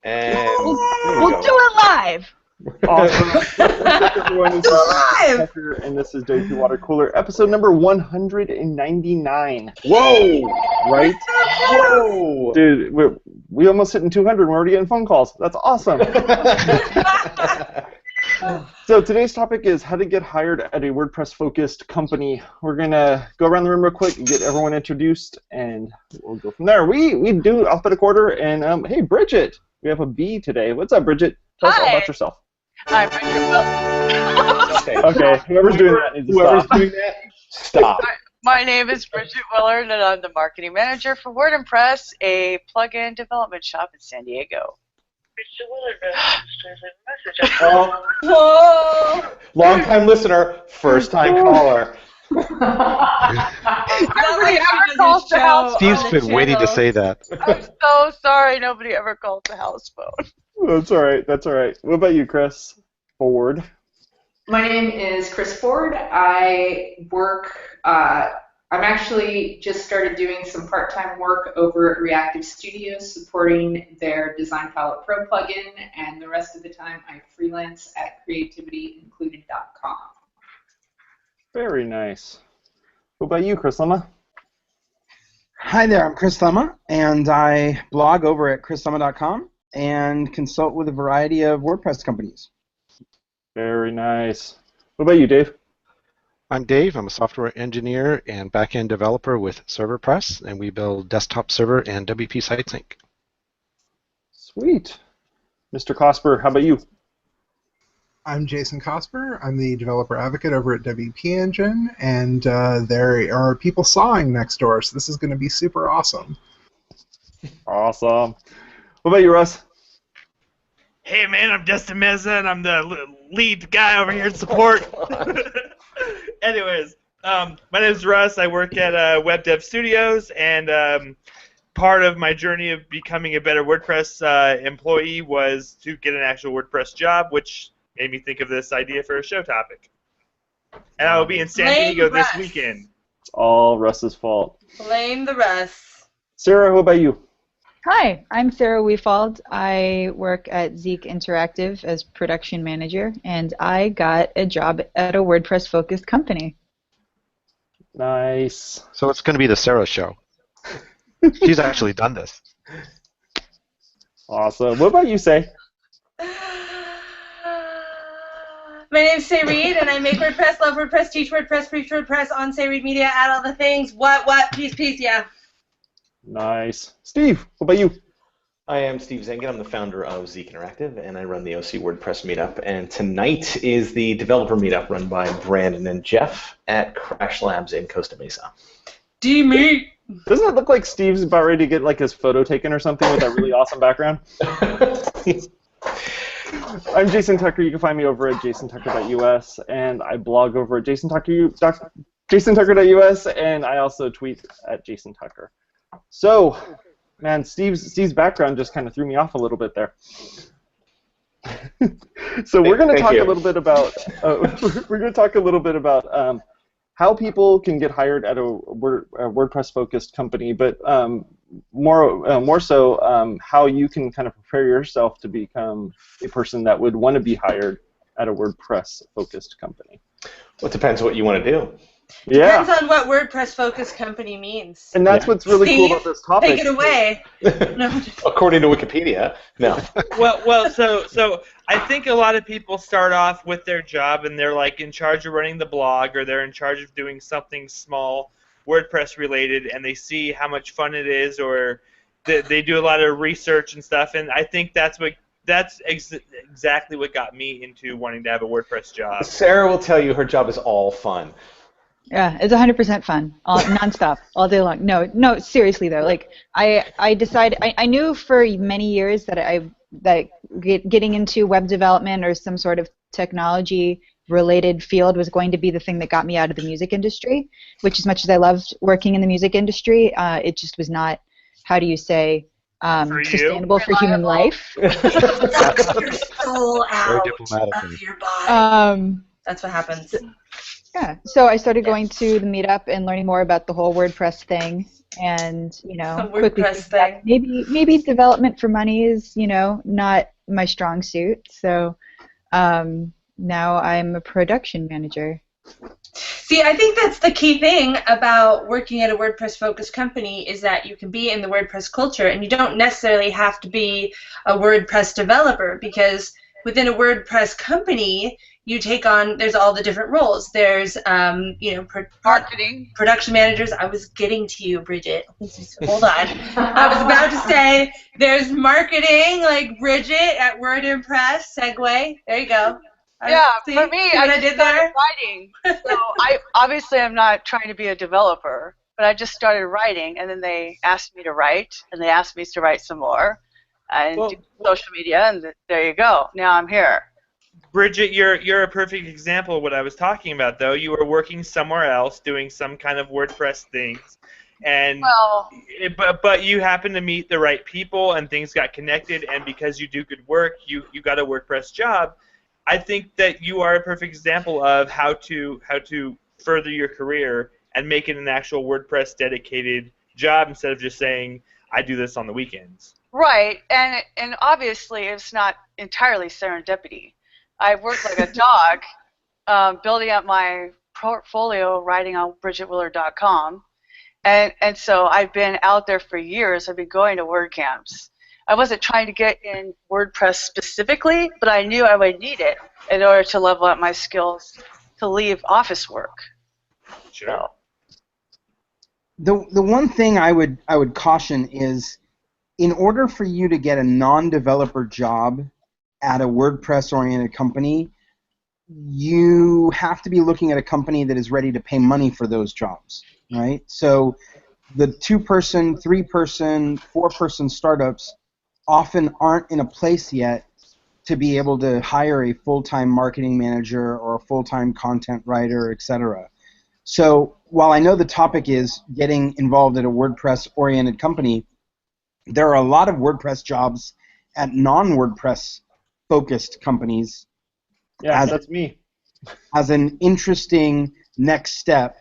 And We'll do it live. Awesome. Everyone, this is Tucker, and this is WPwatercooler, episode number 199. whoa! Right? Whoa! Dude, we almost hitting 200 and we're already getting phone calls. That's awesome. So today's topic is how to get hired at a WordPress-focused company. We're going to go around the room real quick and get everyone introduced, and we'll go from there. We do alphabetical order, and hey, Bridget, we have a B today. What's up, Bridget? Tell us all about yourself. Hi, Bridget Willard. Okay, whoever's doing that needs to stop. Doing that, stop. My name is Bridget Willard, and I'm the marketing manager for WordImpress, a plugin development shop in San Diego. Bridget Willard, message. Whoa! Long-time listener, first-time caller. Nobody ever calls the house phone. Steve's been waiting to say that. I'm so sorry nobody ever called the house phone. That's all right. That's all right. What about you, Chris Ford? My name is Chris Ford. I work, I'm actually just started doing some part-time work over at Reactive Studios supporting their Design Palette Pro plugin, and the rest of the time I freelance at creativittyincluded.com. Very nice. What about you, Chris Lema? Hi there, I'm Chris Lema, and I blog over at chrislema.com and consult with a variety of WordPress companies. Very nice. What about you, Dave? I'm Dave. I'm a software engineer and backend developer with ServerPress, and we build desktop server and WP site sync. Sweet. Mr. Cosper, how about you? I'm Jason Cosper. I'm the developer advocate over at WP Engine, and there are people sawing next door, so this is going to be super awesome. Awesome. What about you, Russ? Hey man, I'm Dustin Meza, and I'm the lead guy over here in support. Anyways, my name is Russ. I work at Web Dev Studios, and part of my journey of becoming a better WordPress employee was to get an actual WordPress job, which made me think of this idea for a show topic. And I will be in San Diego this weekend. It's all Russ's fault. Blame the Russ. Sarah, what about you? Hi, I'm Sarah Wefald. I work at Zeek Interactive as production manager, and I got a job at a WordPress-focused company. Nice. So it's going to be the Sarah show. She's actually done this. Awesome. What about you, Say? My name's Say Reed, and I make WordPress, love WordPress, teach WordPress, preach WordPress on Say Reed Media, add all the things. What, peace, yeah. Nice. Steve, what about you? I am Steve Zehngut. I'm the founder of Zeek Interactive, and I run the OC WordPress meetup. And tonight is the developer meetup run by Brandon and Jeff at Crash Labs in Costa Mesa. D-Meat! Doesn't it look like Steve's about ready to get like his photo taken or something with that really awesome background? I'm Jason Tucker. You can find me over at jasontucker.us, and I blog over at jasontucker.us, and I also tweet at jasontucker. So, man, Steve's background just kind of threw me off a little bit there. So we're going to talk a little bit about how people can get hired at a WordPress-focused company, but more so how you can kind of prepare yourself to become a person that would want to be hired at a WordPress-focused company. Well, it depends what you want to do. Yeah. Depends on what WordPress-focused company means. And that's what's really cool about this topic. Take it away. No. According to Wikipedia, no. Well, so I think a lot of people start off with their job and they're like in charge of running the blog, or they're in charge of doing something small WordPress related, and they see how much fun it is, or they do a lot of research and stuff, and I think that's exactly what got me into wanting to have a WordPress job. Sarah will tell you her job is all fun. Yeah, it's 100% fun, nonstop, all day long. No, seriously though. Like I decided, I knew for many years that getting into web development or some sort of technology-related field was going to be the thing that got me out of the music industry. Which, as much as I loved working in the music industry, it just was not, how do you say, sustainable for human life. Your soul out of your body. That's what happens. Yeah, so I started going to the meetup and learning more about the whole WordPress thing, and A quickly WordPress figured out maybe development for money is not my strong suit. So now I'm a production manager. See, I think that's the key thing about working at a WordPress-focused company is that you can be in the WordPress culture, and you don't necessarily have to be a WordPress developer, because within a WordPress company, you take on, there's all the different roles. There's, Marketing. Production managers. I was getting to you, Bridget. Hold on. I was about to say there's marketing, like Bridget at WordImpress. Segue. There you go. Yeah, See for me, what I did started there? writing. So obviously I'm not trying to be a developer, but I just started writing, and then they asked me to write, and they asked me to write some more, and do social media, and there you go. Now I'm here. Bridget, you're a perfect example of what I was talking about, though. You were working somewhere else, doing some kind of WordPress things, and but you happened to meet the right people, and things got connected, and because you do good work, you got a WordPress job. I think that you are a perfect example of how to further your career and make it an actual WordPress dedicated job instead of just saying I do this on the weekends. Right, and obviously it's not entirely serendipity. I worked like a dog, building up my portfolio, writing on BridgetWillard.com, and so I've been out there for years. I've been going to WordCamps. I wasn't trying to get in WordPress specifically, but I knew I would need it in order to level up my skills to leave office work. Sure. The one thing I would caution is, in order for you to get a non-developer job at a WordPress-oriented company, you have to be looking at a company that is ready to pay money for those jobs, right? So the 2-person, 3-person, 4-person startups often aren't in a place yet to be able to hire a full-time marketing manager or a full-time content writer, etc. So while I know the topic is getting involved at a WordPress-oriented company, there are a lot of WordPress jobs at non-WordPress-focused companies. Yeah, that's me. As an interesting next step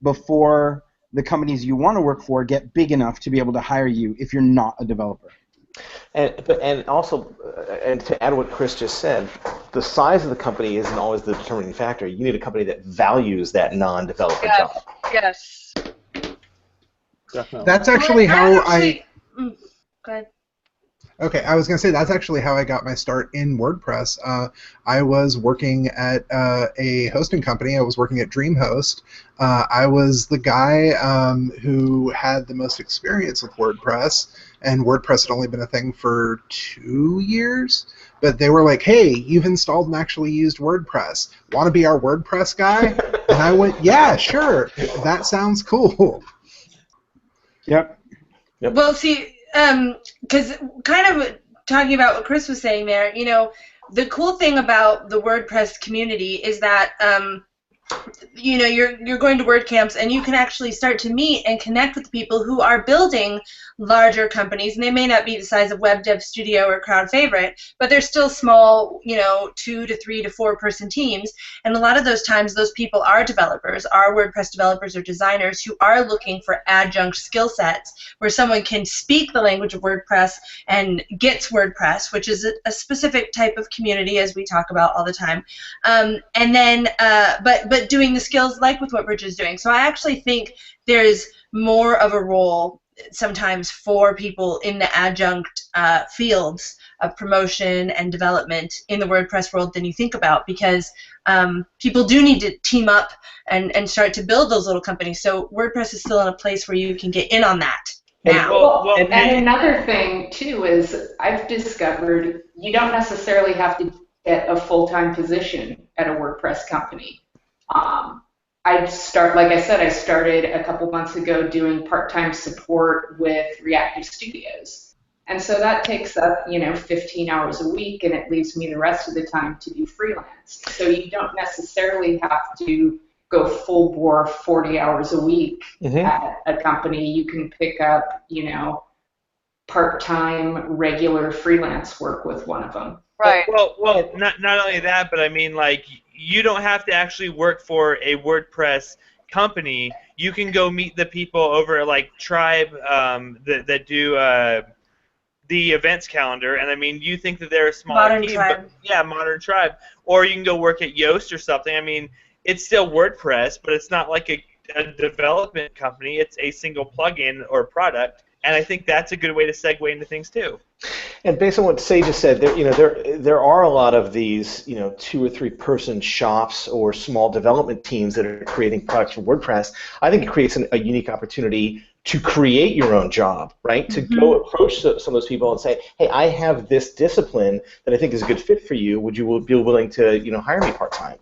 before the companies you want to work for get big enough to be able to hire you if you're not a developer. And also, and to add what Chris just said, the size of the company isn't always the determining factor. You need a company that values that non-developer job. Yes. Definitely. That's actually how I... Go ahead. Okay, I was going to say that's actually how I got my start in WordPress. I was working at a hosting company. I was working at DreamHost. I was the guy who had the most experience with WordPress, and WordPress had only been a thing for 2 years. But they were like, hey, you've installed and actually used WordPress. Want to be our WordPress guy? And I went, yeah, sure. That sounds cool. Yep. Well, see, because kind of talking about what Chris was saying there, the cool thing about the WordPress community is that, you're going to WordCamps and you can actually start to meet and connect with people who are building larger companies, and they may not be the size of Web Dev Studio or Crowd Favorite, but they're still small, 2 to 3 to 4 person teams, and a lot of those times those people are developers, are WordPress developers or designers who are looking for adjunct skill sets where someone can speak the language of WordPress and gets WordPress, which is a specific type of community as we talk about all the time, and then but doing the skills like with what Bridget is doing. So I actually think there's more of a role sometimes for people in the adjunct fields of promotion and development in the WordPress world than you think about, because people do need to team up and start to build those little companies. So WordPress is still in a place where you can get in on that now. And another thing, too, is I've discovered you don't necessarily have to get a full-time position at a WordPress company. I started a couple months ago doing part-time support with Reactive Studios. And so that takes up, 15 hours a week, and it leaves me the rest of the time to do freelance. So you don't necessarily have to go full bore 40 hours a week at a company. You can pick up, part-time, regular freelance work with one of them. Right. Well, not only that, but I mean, like, you don't have to actually work for a WordPress company, you can go meet the people over at like Tribe that do the events calendar, and I mean, you think that they're a smaller Modern team, Tribe. but yeah, Modern Tribe, or you can go work at Yoast or something. I mean, it's still WordPress, but it's not like a development company. It's a single plugin or product, and I think that's a good way to segue into things too. And based on what Say just said, there are a lot of these 2 or 3 person shops or small development teams that are creating products for WordPress. I think it creates a unique opportunity to create your own job, right? To go approach some of those people and say, hey, I have this discipline that I think is a good fit for you. Would you be willing to hire me part-time?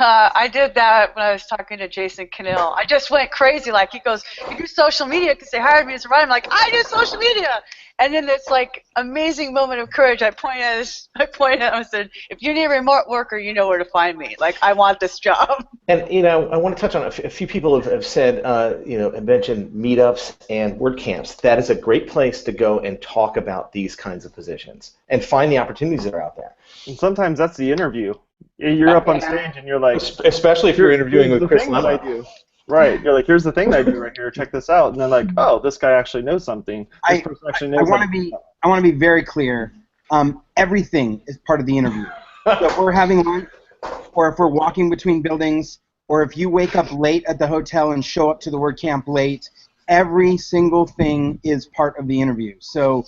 I did that when I was talking to Jason Cannell. I just went crazy. Like, he goes, you do social media because they hired me as a writer. I'm like, I do social media. And then this like amazing moment of courage. I pointed at him and said, if you need a remote worker, you know where to find me. Like, I want this job. And I want to touch on a few people have said, have mentioned meetups and WordCamps. That is a great place to go and talk about these kinds of positions and find the opportunities that are out there. And sometimes that's the interview. You're up on stage and you're like, especially if you're interviewing with Chris Lema. Right, you're like, here's the thing that I do right here. Check this out, and then like, oh, this guy actually knows something. This person actually knows something. I want to be very clear. Everything is part of the interview. So if we're having lunch, or if we're walking between buildings, or if you wake up late at the hotel and show up to the WordCamp late, every single thing is part of the interview. So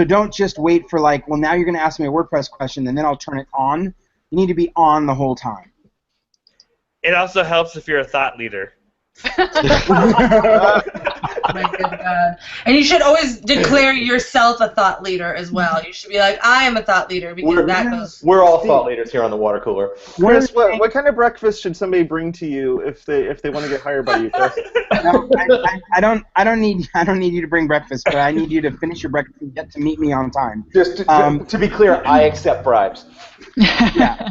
don't just wait for like, well, now you're going to ask me a WordPress question, and then I'll turn it on. You need to be on the whole time. It also helps if you're a thought leader. My good God. And you should always declare yourself a thought leader as well. You should be like, I am a thought leader, because we're all thought leaders here on the water cooler. Chris, what kind of breakfast should somebody bring to you if they want to get hired by you, Chris? No, I don't need you to bring breakfast, but I need you to finish your breakfast and get to meet me on time. Just to be clear, I accept bribes. Yeah.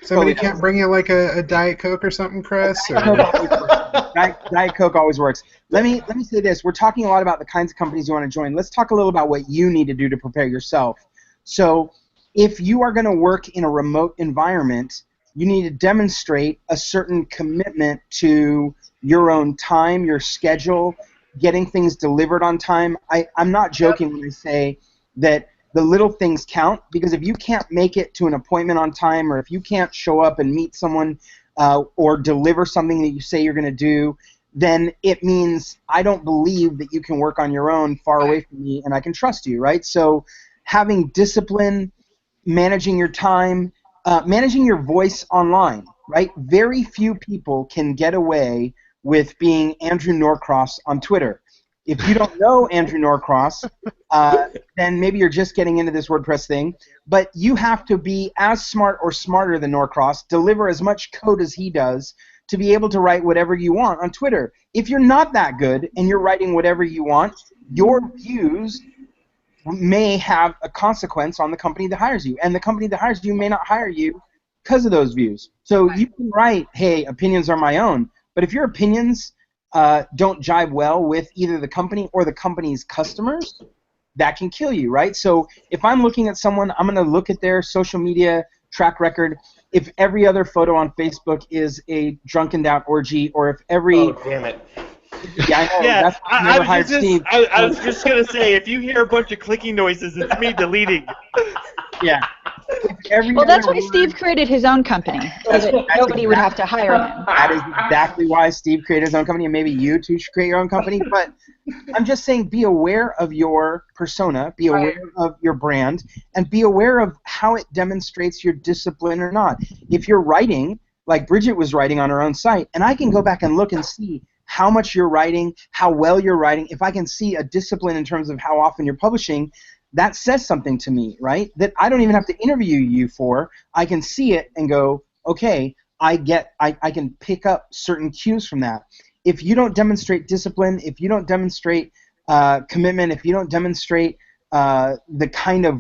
Somebody can't bring you like a Diet Coke or something, Chris? Diet Coke always works. Let me say this. We're talking a lot about the kinds of companies you want to join. Let's talk a little about what you need to do to prepare yourself. So if you are going to work in a remote environment, you need to demonstrate a certain commitment to your own time, your schedule, getting things delivered on time. I'm not joking when I say that the little things count, because if you can't make it to an appointment on time, or if you can't show up and meet someone or deliver something that you say you're going to do, then it means I don't believe that you can work on your own far away from me and I can trust you, right? So having discipline, managing your time, managing your voice online, right? Very few people can get away with being Andrew Norcross on Twitter. If you don't know Andrew Norcross, then maybe you're just getting into this WordPress thing, but you have to be as smart or smarter than Norcross, deliver as much code as he does to be able to write whatever you want on Twitter. If you're not that good and you're writing whatever you want, your views may have a consequence on the company that hires you, and the company that hires you may not hire you because of those views. So you can write, hey, opinions are my own, but if your opinions don't jive well with either the company or the company's customers, that can kill you, right? So if I'm looking at someone, I'm going to look at their social media track record. If every other photo on Facebook is a drunken out orgy, or if every... Oh, damn it. Yeah, I know. Yeah, That's I was just going to say, if you hear a bunch of clicking noises, it's me deleting. Yeah. Well, that's why Steve created his own company, so that nobody would have to hire him. That is exactly why Steve created his own company, and maybe you too should create your own company. But I'm just saying, be aware of your persona, be aware of your brand, and be aware of how it demonstrates your discipline or not. If you're writing, like Bridget was writing on her own site, and I can go back and look and see how much you're writing, how well you're writing, if I can see a discipline in terms of how often you're publishing, that says something to me, right? That I don't even have to interview you for. I can see it and go, okay, I can pick up certain cues from that. If you don't demonstrate discipline, if you don't demonstrate commitment, if you don't demonstrate the kind of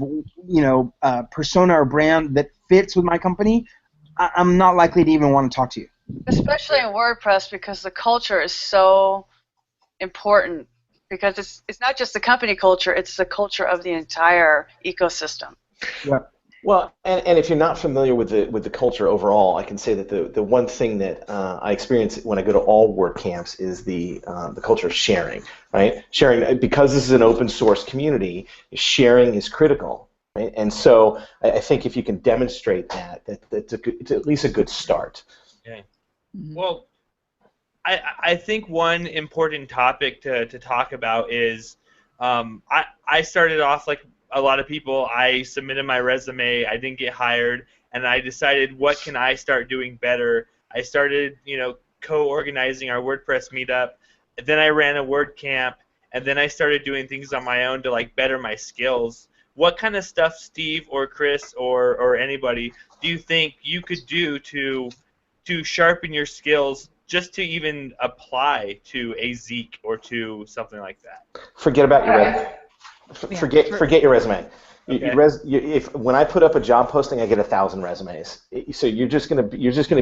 persona or brand that fits with my company, I'm not likely to even want to talk to you. Especially in WordPress, because the culture is so important. Because it's not just the company culture, it's the culture of the entire ecosystem. Yeah. Well, and if you're not familiar with the culture overall, I can say that the one thing that I experience when I go to all WordCamps is the culture of sharing, right? Sharing, because this is an open source community, sharing is critical, right? And so I think if you can demonstrate it's at least a good start. Okay. Well, I think one important topic to talk about is I started off like a lot of people. I submitted my resume, I didn't get hired, and I decided, what can I start doing better? I started, co-organizing our WordPress meetup. Then I ran a WordCamp, and then I started doing things on my own to like better my skills. What kind of stuff, Steve or Chris or anybody, do you think you could do to sharpen your skills, just to even apply to a Zeek or to something like that? Forget about your resume. Forget your resume. Okay. When I put up a job posting, I get 1,000 resumes. So you're just gonna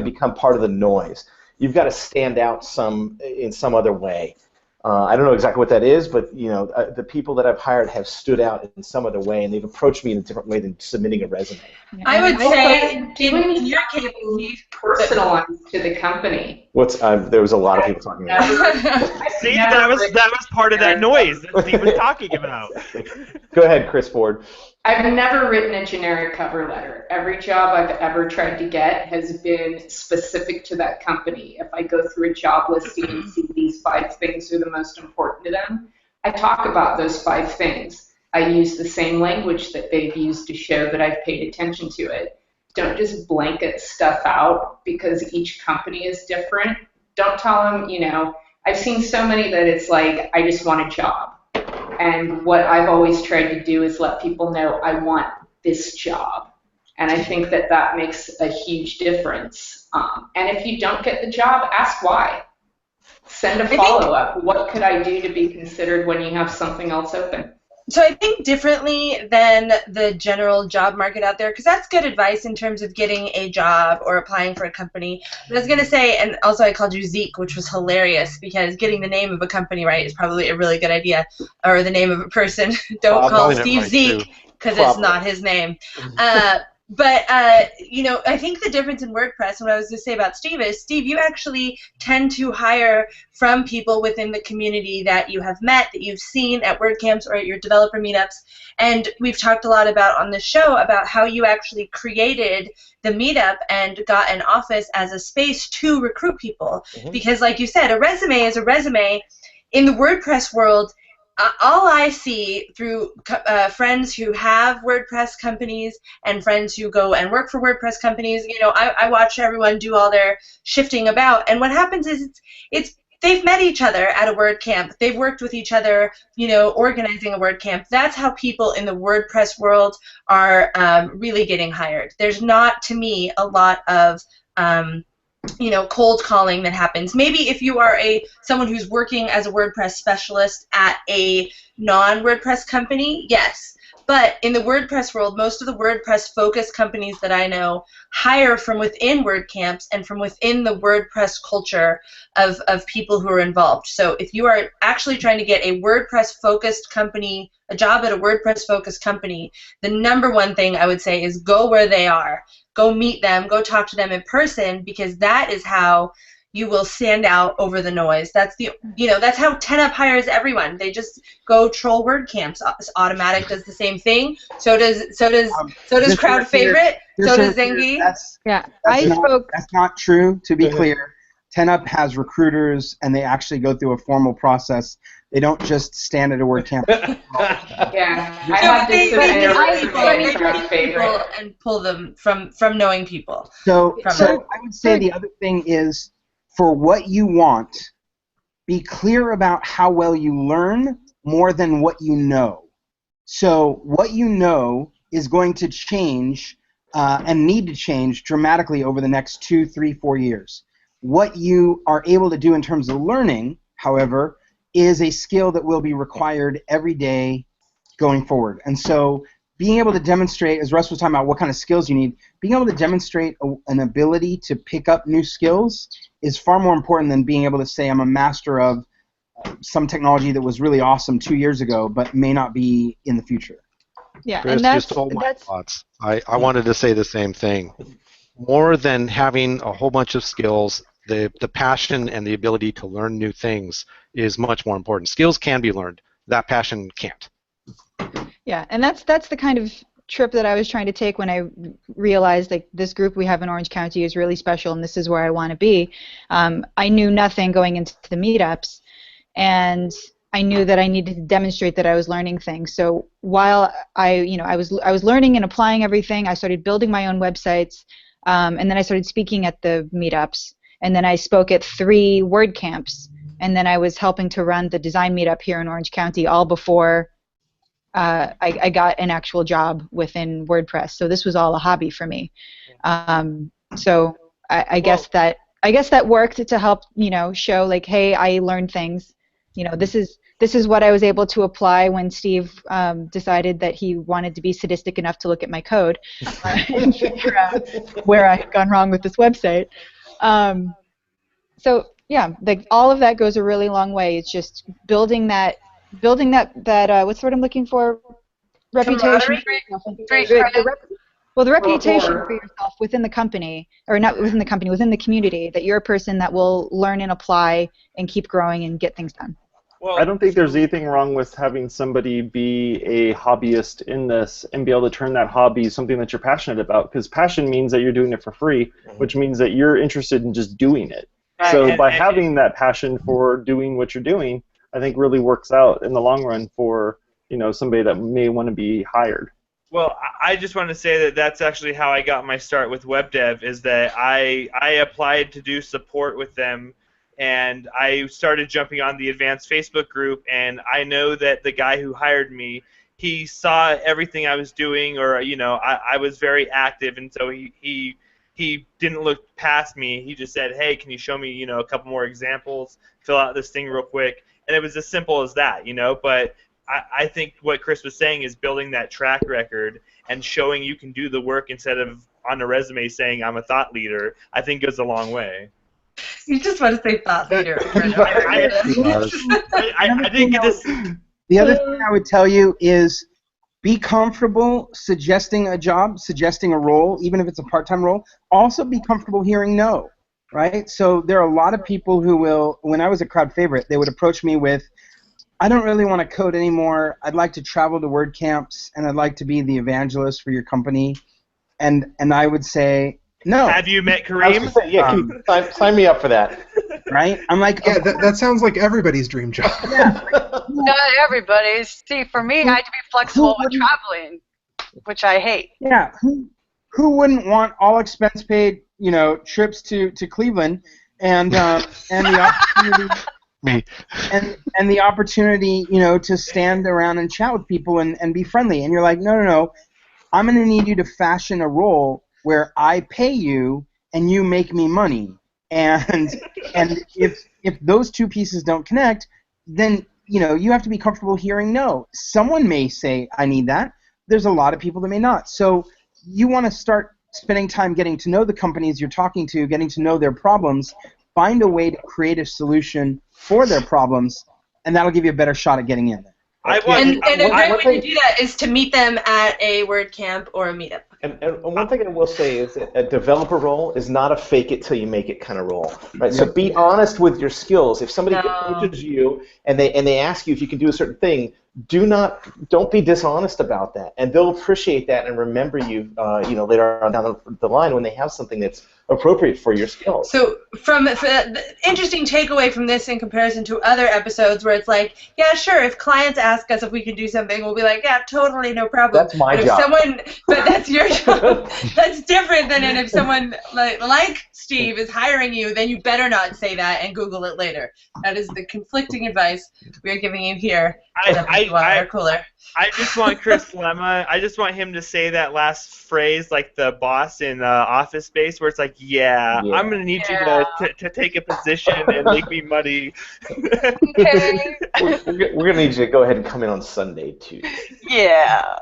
become part of the noise. You've got to stand out in some other way. I don't know exactly what that is, but the people that I've hired have stood out in some other way, and they've approached me in a different way than submitting a resume. I would say doing your capabilities personalized to the company. There was a lot of people talking about See, that was part of that noise that Steve was talking about. Go ahead, Chris Ford. I've never written a generic cover letter. Every job I've ever tried to get has been specific to that company. If I go through a job listing and see these 5 things are the most important to them, I talk about those 5 things. I use the same language that they've used to show that I've paid attention to it. Don't just blanket stuff out because each company is different. Don't tell them, I've seen so many that it's like, I just want a job. And what I've always tried to do is let people know I want this job. And I think that makes a huge difference. And if you don't get the job, ask why. Send a follow-up. What could I do to be considered when you have something else open? So I think differently than the general job market out there, because that's good advice in terms of getting a job or applying for a company. But I was going to say, and also I called you Zeek, which was hilarious, because getting the name of a company right is probably a really good idea, or the name of a person. Don't call Steve Zeek, because it's not his name. But, I think the difference in WordPress, and what I was going to say about Steve is, Steve, you actually tend to hire from people within the community that you have met, that you've seen at WordCamps or at your developer meetups. And we've talked a lot about on the show about how you actually created the meetup and got an office as a space to recruit people. Mm-hmm. Because, like you said, a resume is a resume. In the WordPress world, all I see through friends who have WordPress companies and friends who go and work for WordPress companies, I watch everyone do all their shifting about, and what happens is they've met each other at a WordCamp, they've worked with each other, organizing a WordCamp. That's how people in the WordPress world are really getting hired. There's not, to me, a lot of cold calling that happens. Maybe if you are someone who's working as a WordPress specialist at a non-WordPress company, yes. But in the WordPress world, most of the WordPress-focused companies that I know hire from within WordCamps and from within the WordPress culture of people who are involved. So if you are actually trying to get a WordPress-focused company, a job at a WordPress-focused company, the number one thing I would say is go where they are. Go meet them, go talk to them in person, because that is how you will stand out over the noise. That's that's how 10up hires everyone. They just go troll WordCamps. Automatic does the same thing. So does Crowd Favorite. So does Zengi. That's not true. To be clear, 10up has recruiters, and they actually go through a formal process. They don't just stand at a WordCamp. Yeah, I have to submit people and pull them from knowing people. So I would say the other thing is, for what you want, be clear about how well you learn more than what you know. So what you know is going to change and need to change dramatically over the next 2, 3, 4 years. What you are able to do in terms of learning, however, is a skill that will be required every day going forward. And so being able to demonstrate, as Russ was talking about what kind of skills you need, being able to demonstrate an ability to pick up new skills is far more important than being able to say I'm a master of some technology that was really awesome 2 years ago but may not be in the future. Yeah, Chris, and you stole my thoughts. I wanted to say the same thing. More than having a whole bunch of skills, the passion and the ability to learn new things is much more important. Skills can be learned. That passion can't. Yeah, and that's the kind of trip that I was trying to take when I realized like this group we have in Orange County is really special and this is where I want to be. I knew nothing going into the meetups, and I knew that I needed to demonstrate that I was learning things. So while I was learning and applying everything, I started building my own websites, and then I started speaking at the meetups, and then I spoke at 3 WordCamps, and then I was helping to run the design meetup here in Orange County all before I got an actual job within WordPress. So this was all a hobby for me. So I guess that worked to help show like, hey, I learned things. This is what I was able to apply when Steve decided that he wanted to be sadistic enough to look at my code and figure out where I had gone wrong with this website. So yeah, like all of that goes a really long way. It's just building that what's the word I'm looking for? Reputation. The reputation for yourself within the company, or not within the company, within the community, that you're a person that will learn and apply and keep growing and get things done. Well, I don't think there's anything wrong with having somebody be a hobbyist in this and be able to turn that hobby something that you're passionate about, because passion means that you're doing it for free, which means that you're interested in just doing it. Right. So by having that passion for doing what you're doing, I think really works out in the long run for somebody that may want to be hired. Well, I just want to say that that's actually how I got my start with web dev, is that I applied to do support with them, and I started jumping on the advanced Facebook group, and I know that the guy who hired me, he saw everything I was doing, or I was very active, and so he didn't look past me. He just said, hey, can you show me a couple more examples, fill out this thing real quick, and it was as simple as that, but I think what Chris was saying is building that track record and showing you can do the work instead of on a resume saying I'm a thought leader, I think goes a long way. You just want to say thought leader. I think this. The other thing I would tell you is be comfortable suggesting a job, suggesting a role, even if it's a part-time role. Also be comfortable hearing no, right? So there are a lot of people who will, when I was a crowd favorite, they would approach me with, I don't really want to code anymore. I'd like to travel to WordCamps, and I'd like to be the evangelist for your company. And I would say, no. Have you met Kareem? Sign me up for that. Right? I'm like, yeah, that sounds like everybody's dream job. Yeah. Not everybody's. See, for me, I had to be flexible with traveling, which I hate. Yeah. Who wouldn't want all expense paid, trips to Cleveland, and the opportunity. Me. And the opportunity, to stand around and chat with people and be friendly. And you're like, no. I'm going to need you to fashion a role where I pay you and you make me money. And if those two pieces don't connect, then you have to be comfortable hearing no. Someone may say, I need that. There's a lot of people that may not. So you want to start spending time getting to know the companies you're talking to, getting to know their problems, find a way to create a solution for their problems, and that'll give you a better shot at getting in. And a great way to do that is to meet them at a WordCamp or a meetup. And one thing I will say is that a developer role is not a fake it till you make it kind of role, right? So be honest with your skills. If somebody approaches you and they ask you if you can do a certain thing, don't be dishonest about that, and they'll appreciate that and remember you, later on down the line when they have something that's appropriate for your skills. So from the interesting takeaway from this in comparison to other episodes where it's like, yeah, sure, if clients ask us if we can do something, we'll be like, yeah, totally, no problem. That's my job. But that's your job. That's different than if someone like Steve is hiring you, then you better not say that and Google it later. That is the conflicting advice we are giving you here. WPwatercooler. I just want Chris Lema. I just want him to say that last phrase, like the boss in Office Space, where it's like, "Yeah, I'm gonna need you to take a position and make me money." Okay. We're gonna need you to go ahead and come in on Sunday too. Yeah.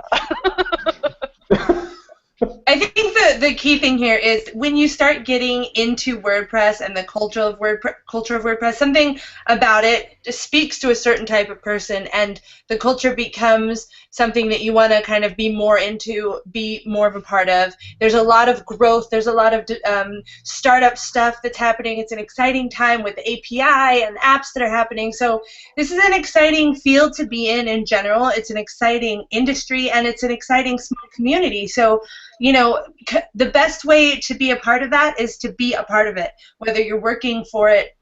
I think the key thing here is when you start getting into WordPress and the culture of WordPress, something about it just speaks to a certain type of person, and the culture becomes something that you want to kind of be more into, be more of a part of. There's a lot of growth. There's a lot of startup stuff that's happening. It's an exciting time with API and apps that are happening. So this is an exciting field to be in general. It's an exciting industry, and it's an exciting small community. So, you know, the best way to be a part of that is to be a part of it, whether you're working for it,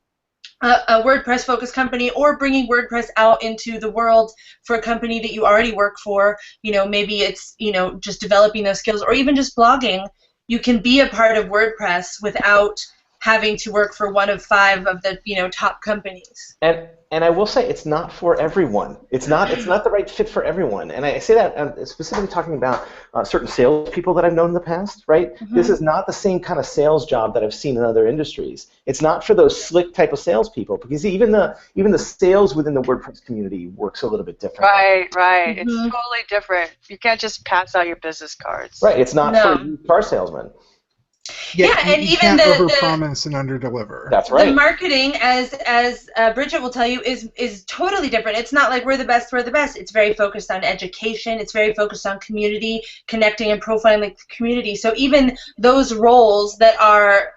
a WordPress-focused company, or bringing WordPress out into the world for a company that you already work for. You know, maybe it's, you know, just developing those skills, or even just blogging. You can be a part of WordPress without having to work for one of 5 of the, you know, top companies. And I will say it's not for everyone. It's not the right fit for everyone. And I say that specifically talking about certain salespeople that I've known in the past, right? Mm-hmm. This is not the same kind of sales job that I've seen in other industries. It's not for those slick type of salespeople, because even the sales within the WordPress community works a little bit different. Right. Mm-hmm. It's totally different. You can't just pass out your business cards. Right. It's not for a car salesman. Yeah, and you even can't overpromise and underdeliver. That's right. The marketing, as Bridget will tell you, is totally different. It's not like we're the best. It's very focused on education. It's very focused on community, connecting and profiling the community. So even those roles that are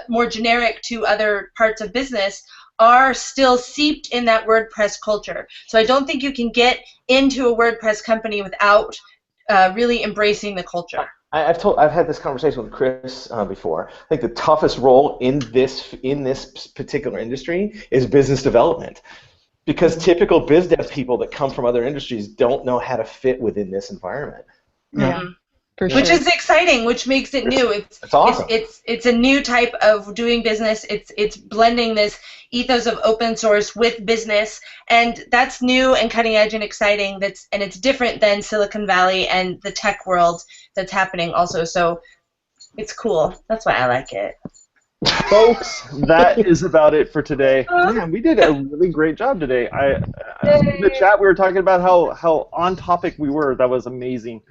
more generic to other parts of business are still seeped in that WordPress culture. So I don't think you can get into a WordPress company without really embracing the culture. I've had this conversation with Chris before. I think the toughest role in this particular industry is business development, because typical biz dev people that come from other industries don't know how to fit within this environment. Yeah. For sure. Which is exciting, which makes it new. It's awesome. It's a new type of doing business. It's blending this ethos of open source with business, and that's new and cutting edge and exciting. And it's different than Silicon Valley and the tech world that's happening also. So it's cool. That's why I like it. Folks, that is about it for today. Man, we did a really great job today. In the chat, we were talking about how on topic we were. That was amazing.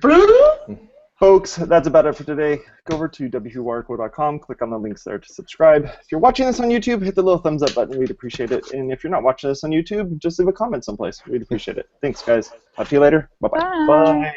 Folks, that's about it for today. Go over to WPwatercooler.com, click on the links there to subscribe. If you're watching this on YouTube, hit the little thumbs up button. We'd appreciate it. And if you're not watching this on YouTube, just leave a comment someplace. We'd appreciate it. Thanks, guys. Talk to you later. Bye-bye. Bye. Bye.